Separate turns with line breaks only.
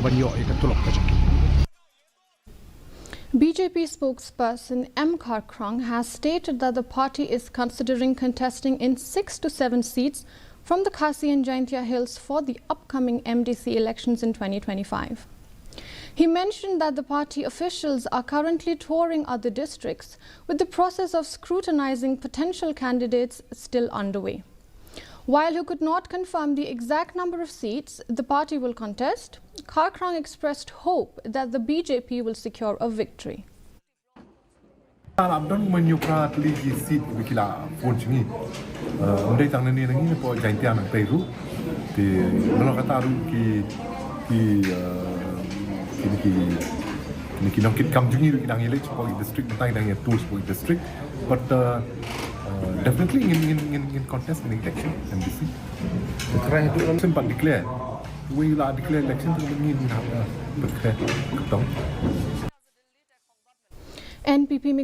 banyo ikatulok ka jaki.
BJP spokesperson M. Kharkrong has stated that the party is considering contesting in 6 to 7 seats from the Khasi and Jaintia Hills for the upcoming MDC elections in 2025. He mentioned that the party officials are currently touring other districts, with the process of scrutinizing potential candidates still underway. While he could not confirm the exact number of seats the party will contest, Kharkrong expressed hope that the BJP will secure a victory.
Abdon menyuka ligi seat bikila phone chingi. Undai tang nani nangi po Jaintia nang Peru. Ti nono kata ru ki nongkit kam jungi ru nang elect po district natai nang tools po district. But definitely in contest in election MDC. Try to simpan declare. We la declare election tu ngin nak berkait ketong.
NPP